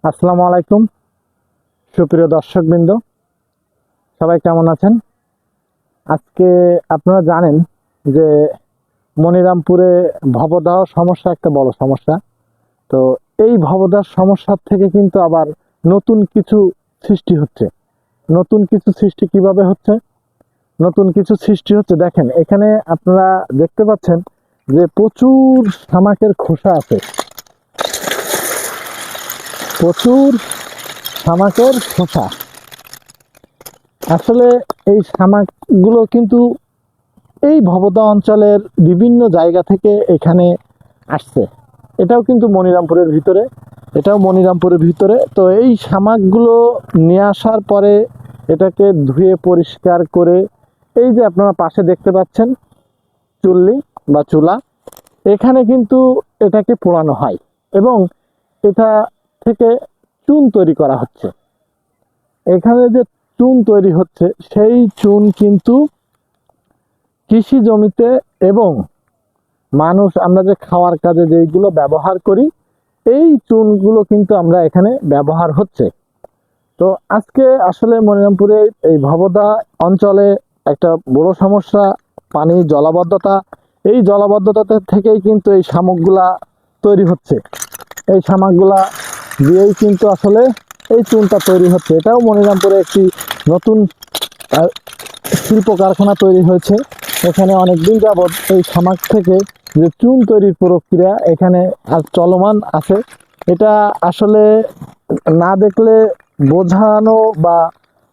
আসসালামু আলাইকুম সুপ্রিয় দর্শকবৃন্দ, সবাই কেমন আছেন? আজকে আপনারা জানেন যে মনিরামপুরে ভবদাহ সমস্যা একটা বড় সমস্যা। তো এই ভবদাহ সমস্যার থেকে কিন্তু আবার নতুন কিছু সৃষ্টি হচ্ছে। নতুন কিছু সৃষ্টি কিভাবে হচ্ছে? নতুন কিছু সৃষ্টি হচ্ছে, দেখেন এখানে আপনারা দেখতে পাচ্ছেন যে প্রচুর শামাকের খোসা আছে, প্রচুর শামাকের খোসা। আসলে এই শামাকগুলো কিন্তু এই ভবদা অঞ্চলের বিভিন্ন জায়গা থেকে এখানে আসছে। এটাও কিন্তু মনিরামপুরের ভিতরে, তো এই শামাকগুলো নিয়ে আসার পরে এটাকে ধুয়ে পরিষ্কার করে এই যে আপনারা পাশে দেখতে পাচ্ছেন চুল্লি বা চুলা, এখানে কিন্তু এটাকে পোড়ানো হয় এবং এটা থেকে চুন তৈরি করা হচ্ছে। এখানে যে চুন তৈরি হচ্ছে সেই চুন কিন্তু কৃষি জমিতে এবং মানুষ আমরা যে খাওয়ার কাজে যেগুলো ব্যবহার করি এই চুনগুলো কিন্তু আমরা এখানে ব্যবহার হচ্ছে। তো আজকে আসলে মনিরামপুরে এই ভবদা অঞ্চলে একটা বড় সমস্যা পানি জলাবদ্ধতা। এই জলাবদ্ধতা থেকেই কিন্তু এই শামুকগুলা তৈরি হচ্ছে। এই শামুকগুলা দিয়েই কিন্তু আসলে এই চুনটা তৈরি হচ্ছে। এটাও মনিরামপুরে একটি নতুন শিল্প কারখানা তৈরি হয়েছে। এখানে অনেকদিন যাবৎ এই শামাক থেকে যে চুন তৈরির প্রক্রিয়া এখানে আজ চলমান আছে। এটা আসলে না দেখলে বোঝানো বা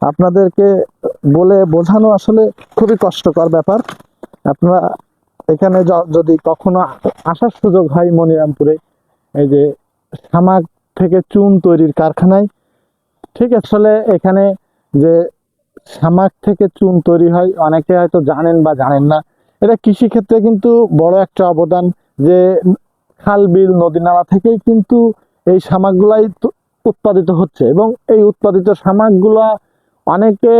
আপনাদেরকে বলে বোঝানো আসলে খুবই কষ্টকর ব্যাপার। আপনারা এখানে যদি কখনো আসার সুযোগ হয় মনিরামপুরে, এই যে শামাক থেকে চুন তৈরির কারখানায়, ঠিক আসলে এখানে যে শামাক থেকে চুন তৈরি হয় অনেকে হয়তো জানেন বা জানেন না। এটা কৃষি ক্ষেত্রে কিন্তু বড় একটা অবদান। যে খাল বিল নদী নালা থেকেই কিন্তু এই শামাকগুলাই উৎপাদিত হচ্ছে এবং এই উৎপাদিত শামাকগুলা অনেকে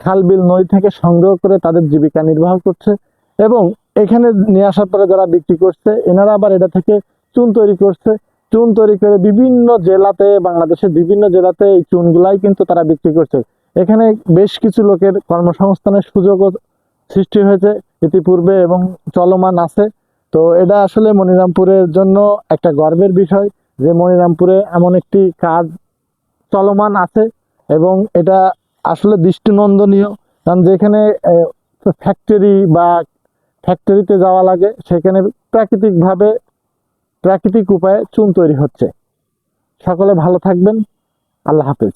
খাল বিল নদী থেকে সংগ্রহ করে তাদের জীবিকা নির্বাহ করছে এবং এখানে নিয়ে আসার পরে যারা বিক্রি করছে এনারা আবার এটা থেকে চুন তৈরি করছে। চুন তৈরি করে বিভিন্ন জেলাতে, বাংলাদেশের বিভিন্ন জেলাতে এই চুনগুলাই কিন্তু তারা বিক্রি করছে। এখানে বেশ কিছু লোকের কর্মসংস্থানের সুযোগও সৃষ্টি হয়েছে ইতিপূর্বে এবং চলমান আছে। তো এটা আসলে মনিরামপুরের জন্য একটা গর্বের বিষয় যে মনিরামপুরে এমন একটি কাজ চলমান আছে এবং এটা আসলে দৃষ্টিনন্দনীয়। কারণ যেখানে ফ্যাক্টরি বা ফ্যাক্টরিতে যাওয়া লাগে সেখানে প্রাকৃতিক উপায়ে চুন তৈরি হচ্ছে। সকলে ভালো থাকবেন। আল্লাহ হাফেজ।